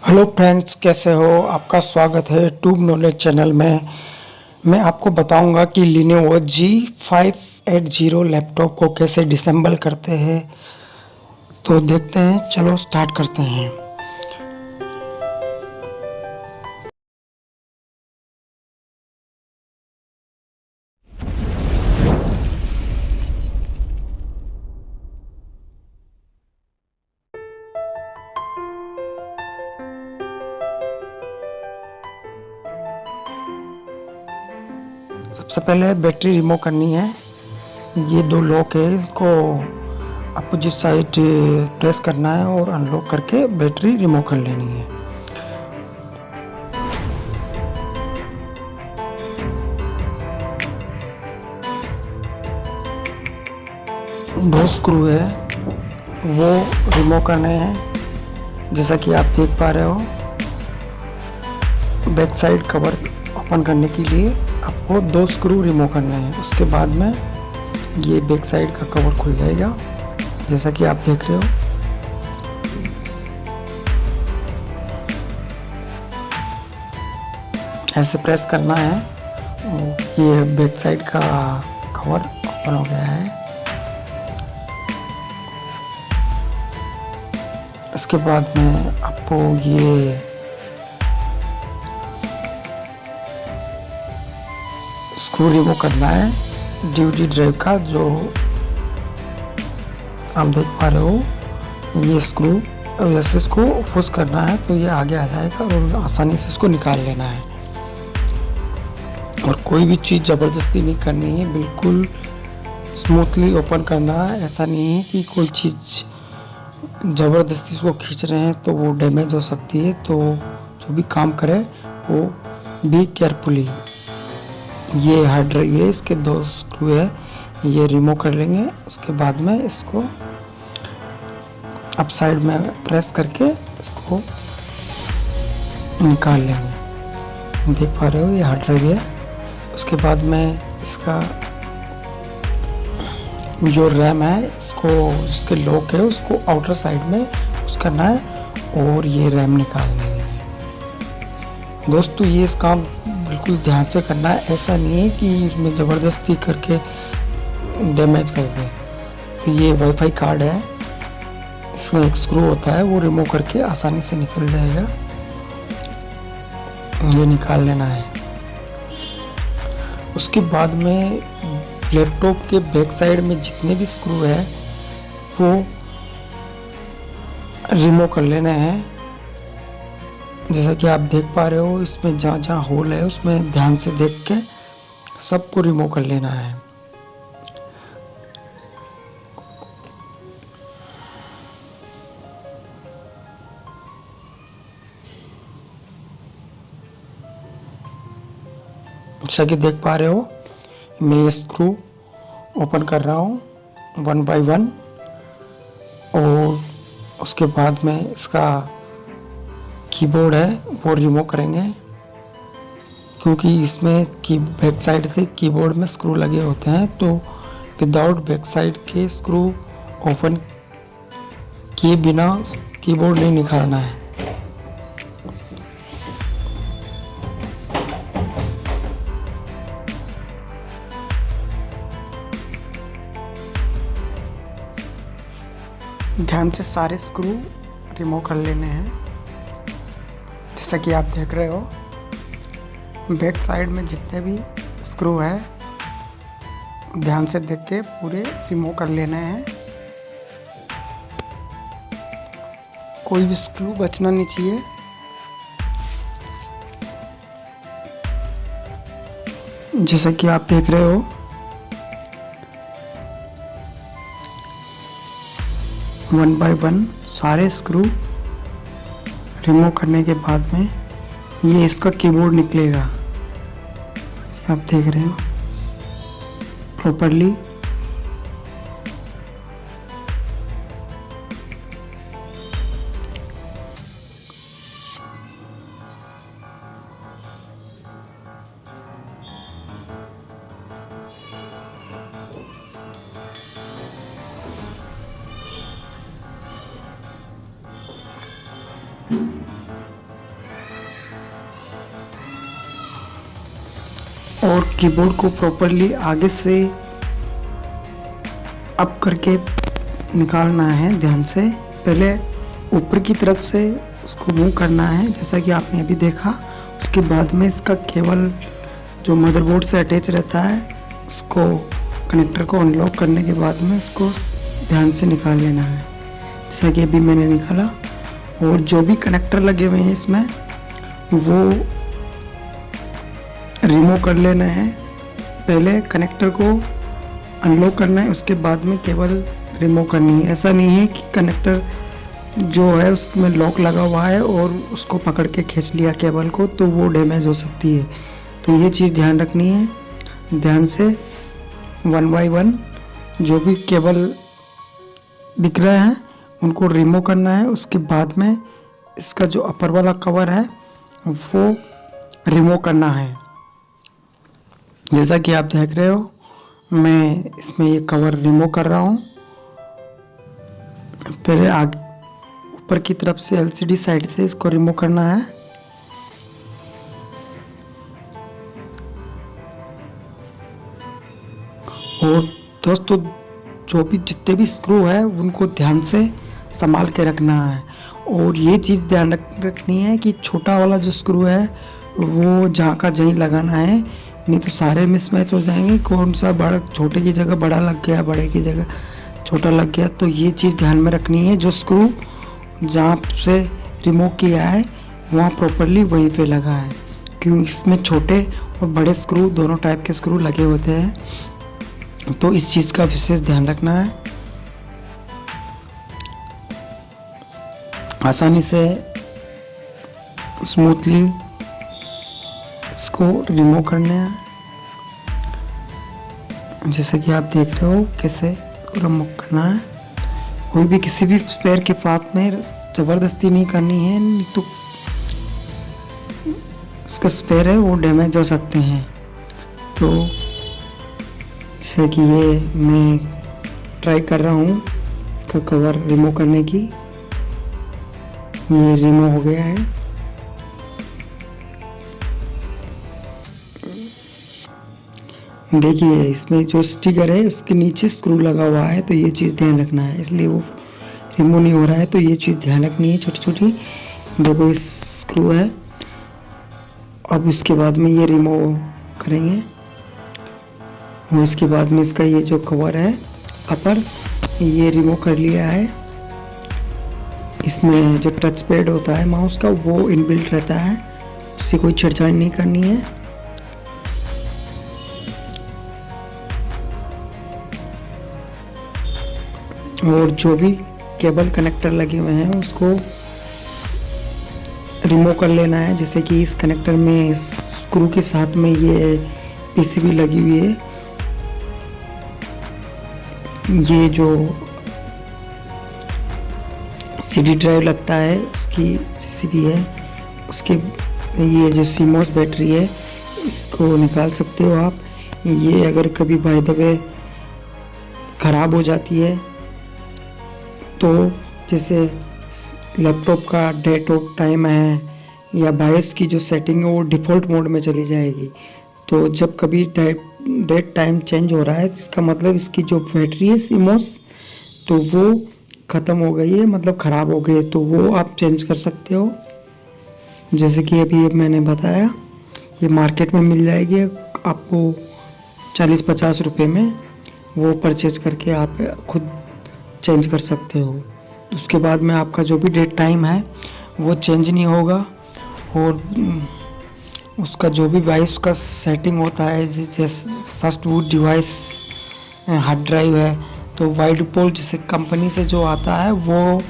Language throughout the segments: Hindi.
हेलो फ्रेंड्स, कैसे हो? आपका स्वागत है ट्यूब नॉलेज चैनल में। मैं आपको बताऊंगा कि Lenovo G580 लैपटॉप को कैसे डिसेंबल करते हैं। तो देखते हैं, चलो स्टार्ट करते हैं। सबसे पहले बैटरी रिमूव करनी है। ये दो लॉक है, इसको अपोजिट साइड प्रेस करना है और अनलॉक करके बैटरी रिमूव कर लेनी है। दो स्क्रू है वो रिमूव करने हैं। जैसा कि आप देख पा रहे हो, बैक साइड कवर ओपन करने के लिए आपको दो स्क्रू रिमूव करने हैं। उसके बाद में ये बैक साइड का कवर खुल जाएगा, जैसा कि आप देख रहे हो। ऐसे प्रेस करना है, ये बैक साइड का कवर ओपन हो गया है। इसके बाद में आपको ये स्क्रू रिमूव करना है डीवीडी ड्राइव का, जो आप देख पा रहे हो। ये स्क्रू जैसे इसको पुश करना है तो ये आगे आ जाएगा और आसानी से इसको निकाल लेना है। और कोई भी चीज़ ज़बरदस्ती नहीं करनी है, बिल्कुल स्मूथली ओपन करना है। ऐसा नहीं है कि कोई चीज़ ज़बरदस्ती इसको खींच रहे हैं तो वो डैमेज हो सकती है। तो जो भी काम करे वो बी केयरफुली। ये हार्ड ड्राइव है, इसके दो स्क्रू है, ये रिमूव कर लेंगे। उसके बाद में इसको अप साइड में प्रेस करके इसको निकाल लेंगे। देख पा रहे हो, ये हार्ड ड्राइव है। उसके बाद में इसका जो रैम है, इसको जिसके लॉक है उसको आउटर साइड में पुश करना है और ये रैम निकालनी है। दोस्तों, ये इस काम बिल्कुल ध्यान से करना है। ऐसा नहीं है कि इसमें ज़बरदस्ती करके डैमेज कर दे। तो ये वाईफाई कार्ड है, इसमें एक स्क्रू होता है, वो रिमूव करके आसानी से निकल जाएगा। ये निकाल लेना है। उसके बाद में लैपटॉप के बैक साइड में जितने भी स्क्रू है वो रिमूव कर लेने हैं। जैसा कि आप देख पा रहे हो, इसमें जहाँ जहाँ होल है उसमें ध्यान से देख के सबको रिमूव कर लेना है। जैसा कि देख पा रहे हो, मैं ये स्क्रू ओपन कर रहा हूँ 1 बाय 1 और उसके बाद में इसका कीबोर्ड है वो रिमूव करेंगे, क्योंकि इसमें की बैक साइड से कीबोर्ड में स्क्रू लगे होते हैं। तो विदाउट बैक साइड के स्क्रू ओपन किए बिना कीबोर्ड नहीं निकालना है। ध्यान से सारे स्क्रू रिमूव कर लेने हैं। जैसा कि आप देख रहे हो, बैक साइड में जितने भी स्क्रू है ध्यान से देख के पूरे रिमूव कर लेने हैं। कोई भी स्क्रू बचना नहीं चाहिए। जैसा कि आप देख रहे हो, वन बाय वन सारे स्क्रू रिमूव करने के बाद में ये इसका कीबोर्ड निकलेगा। आप देख रहे हो प्रॉपरली। और कीबोर्ड को प्रॉपरली आगे से अप करके निकालना है ध्यान से। पहले ऊपर की तरफ से उसको मूव करना है जैसा कि आपने अभी देखा। उसके बाद में इसका केबल जो मदरबोर्ड से अटैच रहता है उसको कनेक्टर को अनलॉक करने के बाद में उसको ध्यान से निकाल लेना है जैसा कि अभी मैंने निकाला। और जो भी कनेक्टर लगे हुए हैं इसमें वो रिमूव कर लेना है। पहले कनेक्टर को अनलॉक करना है, उसके बाद में केबल रिमूव करनी है। ऐसा नहीं है कि कनेक्टर जो है उसमें लॉक लगा हुआ है और उसको पकड़ के खींच लिया केबल को तो वो डैमेज हो सकती है। तो ये चीज़ ध्यान रखनी है। ध्यान से 1 बाय 1 जो भी केबल दिख रहे हैं उनको रिमूव करना है। उसके बाद में इसका जो अपर वाला कवर है वो रिमूव करना है। जैसा कि आप देख रहे हो मैं इसमें ये कवर रिमूव कर रहा हूँ। पहले आगे ऊपर की तरफ से एलसीडी साइड से इसको रिमूव करना है। और दोस्तों जो भी जितने भी स्क्रू है उनको ध्यान से संभाल के रखना है। और ये चीज़ ध्यान रखनी है कि छोटा वाला जो स्क्रू है वो जहाँ का जहीं लगाना है, नहीं तो सारे मिसमैच हो जाएंगे। कौन सा बड़ा छोटे की जगह बड़ा लग गया, बड़े की जगह छोटा लग गया। तो ये चीज़ ध्यान में रखनी है। जो स्क्रू जहाँ से रिमूव किया है वहाँ प्रॉपरली वहीं पे लगा है, क्योंकि इसमें छोटे और बड़े स्क्रू दोनों टाइप के स्क्रू लगे होते हैं। तो इस चीज़ का विशेष ध्यान रखना है। आसानी से स्मूथली इसको रिमूव करना है जैसे कि आप देख रहे हो कैसे रिमूव करना है। कोई भी किसी भी स्पेयर के पास में ज़बरदस्ती नहीं करनी है, नहीं तो इसका स्पेयर है वो डैमेज हो सकते हैं। तो जैसे कि ये मैं ट्राई कर रहा हूँ इसका कवर रिमूव करने की। ये रिमूव हो गया है। देखिए इसमें जो स्टिकर है उसके नीचे स्क्रू लगा हुआ है, तो ये चीज़ ध्यान रखना है, इसलिए वो रिमूव नहीं हो रहा है। तो ये चीज़ ध्यान रखनी है छोटी छोटी। देखो इस स्क्रू है। अब इसके बाद में ये रिमूव करेंगे और इसके बाद में इसका ये जो कवर है अपर ये रिमूव कर लिया है। इसमें जो टच पैड होता है माउस का वो इनबिल्ट रहता है, उससे कोई छेड़छाड़ नहीं करनी है। और जो भी केबल कनेक्टर लगे हुए हैं उसको रिमूव कर लेना है। जैसे कि इस कनेक्टर में स्क्रू के साथ में ये पीसीबी लगी हुई है। ये जो सीडी ड्राइव लगता है उसकी पीसीबी है। उसके ये जो सीमोस बैटरी है इसको निकाल सकते हो आप। ये अगर कभी बाय द वे ख़राब हो जाती है तो जैसे लैपटॉप का डेट ऑफ टाइम है या बायस की जो सेटिंग है वो डिफ़ॉल्ट मोड में चली जाएगी। तो जब कभी डेट टाइम चेंज हो रहा है तो इसका मतलब इसकी जो बैटरी है सीमोस तो वो ख़त्म हो गई है, मतलब ख़राब हो गई है, तो वो आप चेंज कर सकते हो। जैसे कि अभी मैंने बताया ये मार्केट में मिल जाएगी आपको 40-50 रुपये में। वो परचेज करके आप खुद चेंज कर सकते हो। उसके बाद में आपका जो भी डेट टाइम है वो चेंज नहीं होगा। और उसका जो भी वाइस का सेटिंग होता है, जैसे first boot device hard drive है तो बाय डिफ़ॉल्ट जैसे कंपनी से जो आता है वो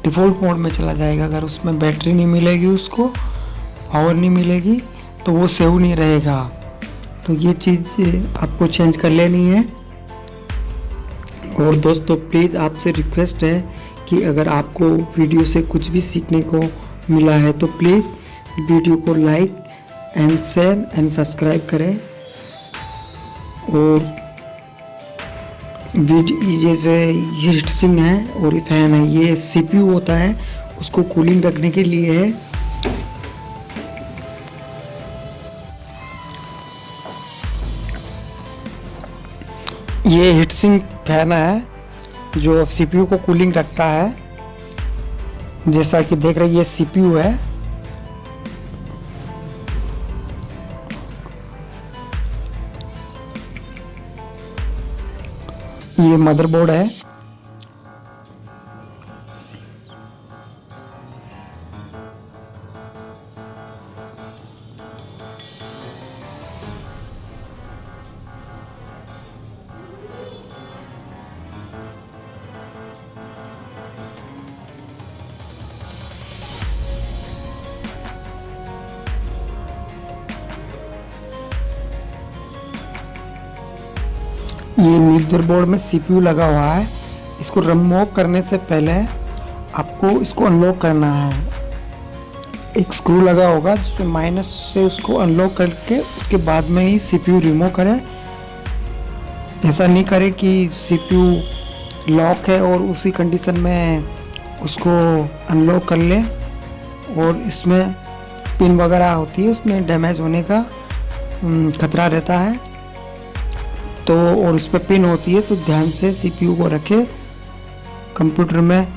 डिफ़ॉल्ट मोड में चला जाएगा। अगर उसमें बैटरी नहीं मिलेगी, उसको पावर नहीं मिलेगी तो वो सेव नहीं रहेगा। तो ये चीज़ आपको चेंज कर लेनी है। और दोस्तों प्लीज़ आपसे रिक्वेस्ट है कि अगर आपको वीडियो से कुछ भी सीखने को मिला है तो प्लीज़ वीडियो को like and share and subscribe करें। और जैसे ये हीटसिंग है और ये फैन है, ये सीपीयू होता है उसको कूलिंग रखने के लिए है। ये हीट सिंक फैन है जो सीपीयू को कूलिंग रखता है। जैसा कि देख रहे हैं ये सीपीयू है। ये मदरबोर्ड है। ये मदरबोर्ड में सीपीयू लगा हुआ है। इसको रिमूव करने से पहले आपको इसको अनलॉक करना है। एक स्क्रू लगा होगा जिसमें माइनस से उसको अनलॉक करके उसके बाद में ही सीपीयू रिमूव करें। ऐसा नहीं करें कि सीपीयू लॉक है और उसी कंडीशन में उसको अनलॉक कर लें और इसमें पिन वगैरह होती है, उसमें डैमेज होने का खतरा रहता है। तो और उस पर पिन होती है, तो ध्यान से सीपीयू को रखें। कंप्यूटर में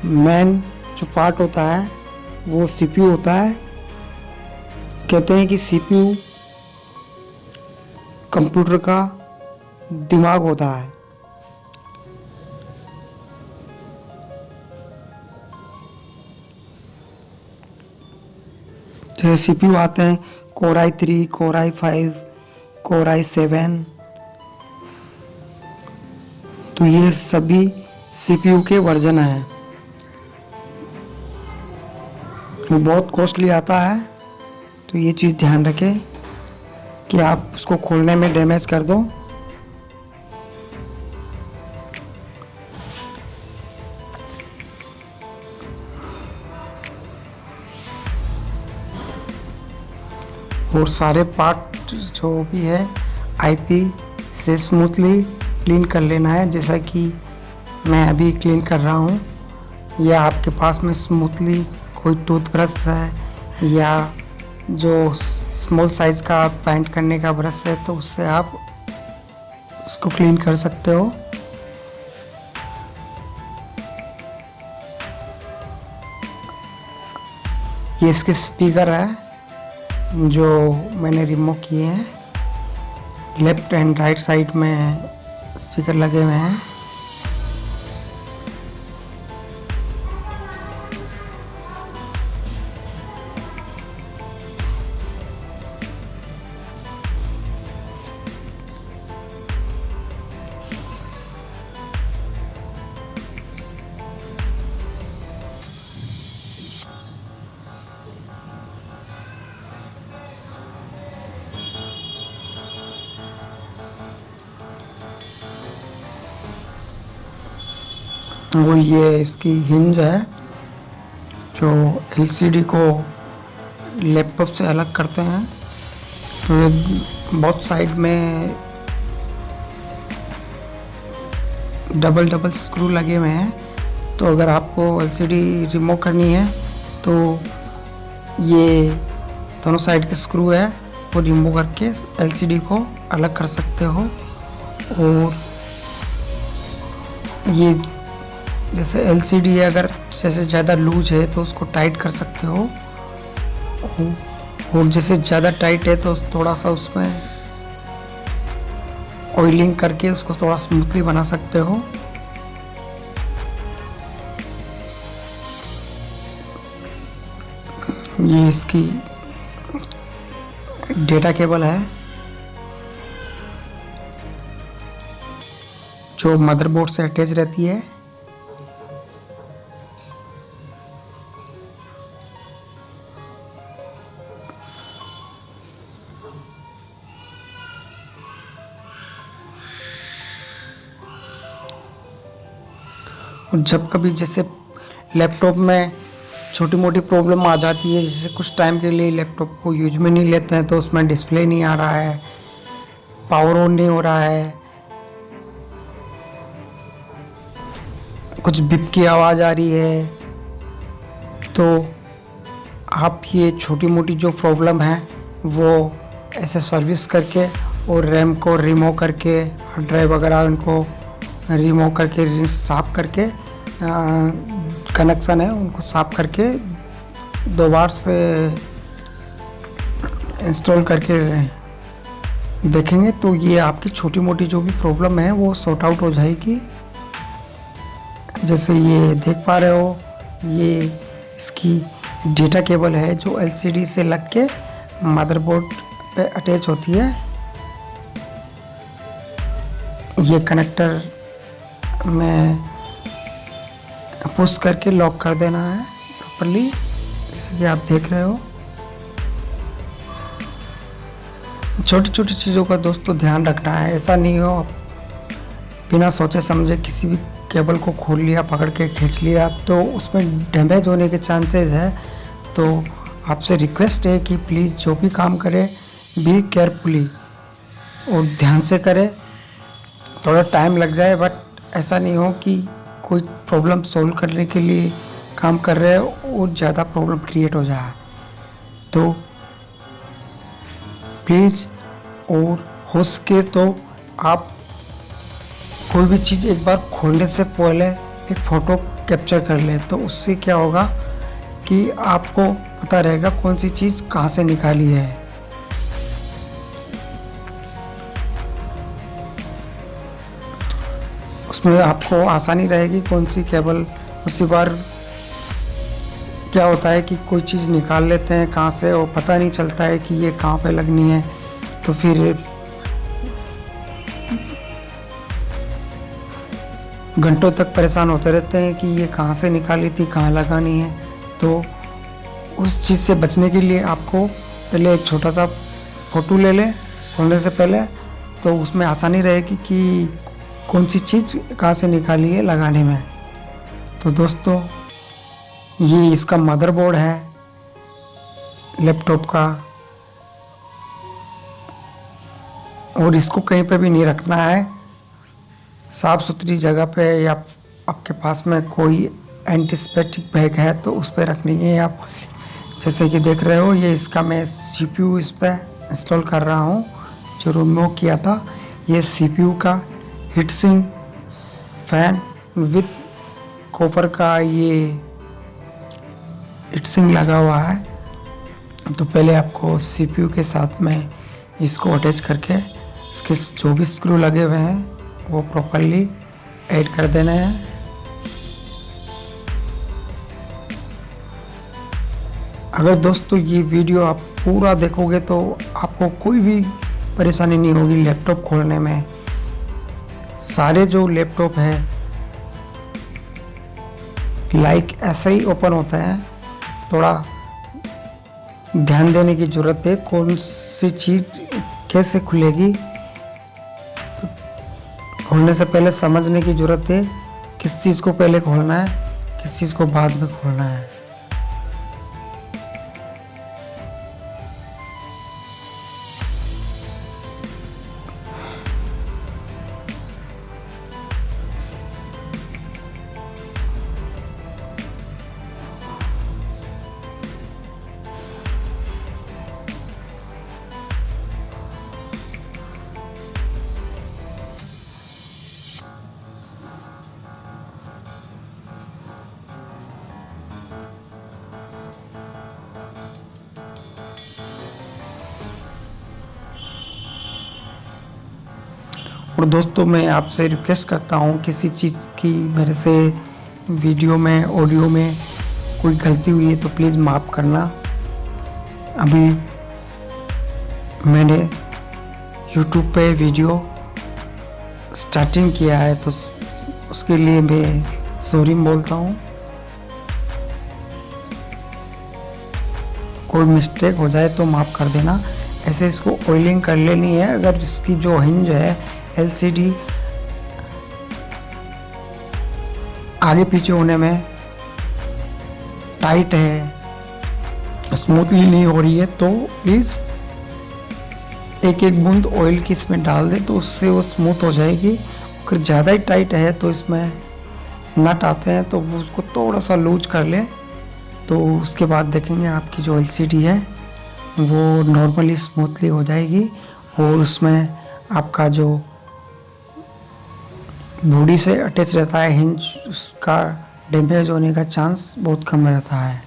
मेन जो पार्ट होता है वो सीपीयू होता है। कहते हैं कि सीपीयू कंप्यूटर का दिमाग होता है। जैसे सीपीयू आते हैं core i3, core i5, core i7, तो ये सभी सीपीयू के वर्जन हैं। वो बहुत कॉस्टली आता है, तो ये चीज़ ध्यान रखें कि आप उसको खोलने में डैमेज कर दो। और सारे पार्ट जो भी है आईपी से स्मूथली क्लीन कर लेना है, जैसा कि मैं अभी क्लीन कर रहा हूँ। या आपके पास में स्मूथली कोई टूथब्रश है या जो स्मॉल साइज़ का पेंट करने का ब्रश है, तो उससे आप इसको क्लीन कर सकते हो। ये इसके स्पीकर है जो मैंने रिमूव किए हैं। लेफ्ट एंड राइट साइड में स्पीकर लगे हुए हैं। और ये इसकी हिंज है जो एलसीडी को लैपटॉप से अलग करते हैं। तो बहुत साइड में डबल स्क्रू लगे हुए हैं। तो अगर आपको एलसीडी रिमूव करनी है तो ये दोनों साइड के स्क्रू है वो रिमूव करके एलसीडी को अलग कर सकते हो। और ये जैसे एलसीडी है, अगर जैसे ज़्यादा लूज है तो उसको टाइट कर सकते हो, और जैसे ज़्यादा टाइट है तो थोड़ा सा उसमें ऑयलिंग करके उसको थोड़ा स्मूथली बना सकते हो। ये इसकी डेटा केबल है जो मदरबोर्ड से अटैच रहती है। और जब कभी जैसे लैपटॉप में छोटी मोटी प्रॉब्लम आ जाती है, जैसे कुछ टाइम के लिए लैपटॉप को यूज में नहीं लेते हैं तो उसमें डिस्प्ले नहीं आ रहा है, पावर ऑन नहीं हो रहा है, कुछ बिप की आवाज़ आ रही है, तो आप ये छोटी मोटी जो प्रॉब्लम है वो ऐसे सर्विस करके और रैम को रिमूव करके, हार्ड ड्राइव वगैरह उनको रिमूव करके, साफ करके, कनेक्शन है उनको साफ करके दोबारा से इंस्टॉल करके देखेंगे तो ये आपकी छोटी मोटी जो भी प्रॉब्लम है वो सॉर्ट आउट हो जाएगी। जैसे ये देख पा रहे हो, ये इसकी डेटा केबल है जो एलसीडी से लग के मदरबोर्ड पे अटैच होती है। ये कनेक्टर में पुश करके लॉक कर देना है प्रॉपर्ली, जैसे कि आप देख रहे हो। छोटी छोटी चीज़ों का दोस्तों ध्यान रखना है, ऐसा नहीं हो आप बिना सोचे समझे किसी भी केबल को खोल लिया, पकड़ के खींच लिया तो उसमें डैमेज होने के चांसेस है। तो आपसे रिक्वेस्ट है कि प्लीज़ जो भी काम करें बी केयरफुली और ध्यान से करें। थोड़ा टाइम लग जाए बट ऐसा नहीं हो कि कोई प्रॉब्लम सॉल्व करने के लिए काम कर रहे हो और ज़्यादा प्रॉब्लम क्रिएट हो जाए। तो प्लीज़, और हो सके तो आप कोई भी चीज़ एक बार खोलने से पहले एक फ़ोटो कैप्चर कर लें, तो उससे क्या होगा कि आपको पता रहेगा कौन सी चीज़ कहाँ से निकाली है। उसमें आपको आसानी रहेगी कौन सी केबल। उसी बार क्या होता है कि कोई चीज़ निकाल लेते हैं कहाँ से और पता नहीं चलता है कि ये कहाँ पे लगनी है, तो फिर घंटों तक परेशान होते रहते हैं कि ये कहाँ से निकाली थी, कहाँ लगानी है। तो उस चीज़ से बचने के लिए आपको पहले एक छोटा सा फ़ोटो ले लें खोलने से पहले, तो उसमें आसानी रहेगी कि कौन सी चीज़ कहाँ से निकाली है लगाने में। तो दोस्तों, ये इसका मदरबोर्ड है लैपटॉप का, और इसको कहीं पे भी नहीं रखना है, साफ़ सुथरी जगह पे, या आपके पास में कोई एंटीसेप्टिक बैग है तो उस पर रखनी है आप। जैसे कि देख रहे हो, ये इसका मैं CPU इस पर इंस्टॉल कर रहा हूँ जो रिमूव किया था। ये CPU का heat sink fan with copper का ये हीट सिंक लगा हुआ है। तो पहले आपको CPU के साथ में इसको अटैच करके इसके जो भी स्क्रू लगे हुए हैं वो प्रॉपरली ऐड कर देना है। अगर दोस्तों ये वीडियो आप पूरा देखोगे तो आपको कोई भी परेशानी नहीं होगी लैपटॉप खोलने में। सारे जो लैपटॉप है लाइक ऐसे ही ओपन होता है, थोड़ा ध्यान देने की ज़रूरत है कौन सी चीज़ कैसे खुलेगी। खोलने से पहले समझने की ज़रूरत है किस चीज़ को पहले खोलना है, किस चीज़ को बाद में खोलना है। और दोस्तों, मैं आपसे रिक्वेस्ट करता हूँ किसी चीज़ की मेरे से वीडियो में ऑडियो में कोई गलती हुई है तो प्लीज़ माफ़ करना। अभी मैंने YouTube पे वीडियो स्टार्टिंग किया है तो उसके लिए मैं सॉरी बोलता हूँ। कोई मिस्टेक हो जाए तो माफ़ कर देना। ऐसे इसको ऑयलिंग कर लेनी है। अगर इसकी जो हिंज है LCD आगे पीछे होने में टाइट है, स्मूथली नहीं हो रही है, तो प्लीज़ एक एक बूंद ऑयल की इसमें डाल दे तो उससे वो स्मूथ हो जाएगी। अगर ज़्यादा ही टाइट है तो इसमें नट आते हैं तो वो उसको थोड़ा सा लूज कर ले, तो उसके बाद देखेंगे आपकी जो LCD है वो नॉर्मली स्मूथली हो जाएगी और उसमें आपका जो बॉडी से अटैच रहता है हिंज, उसका डैमेज होने का चांस बहुत कम रहता है।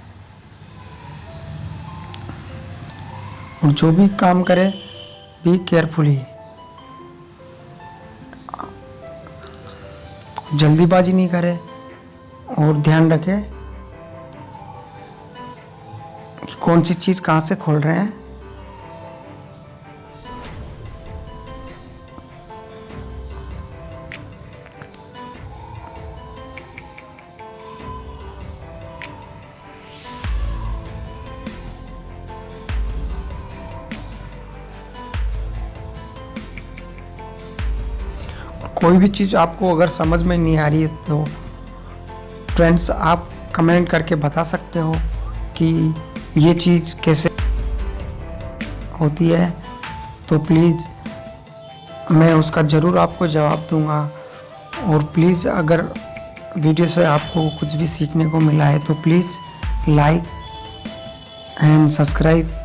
और जो भी काम करे बी केयरफुली, जल्दीबाजी नहीं करे और ध्यान रखे कि कौन सी चीज़ कहाँ से खोल रहे हैं। कोई भी चीज़ आपको अगर समझ में नहीं आ रही है तो फ्रेंड्स आप कमेंट करके बता सकते हो कि ये चीज़ कैसे होती है, तो प्लीज़ मैं उसका ज़रूर आपको जवाब दूंगा। और प्लीज़ अगर वीडियो से आपको कुछ भी सीखने को मिला है तो प्लीज़ लाइक एंड सब्सक्राइब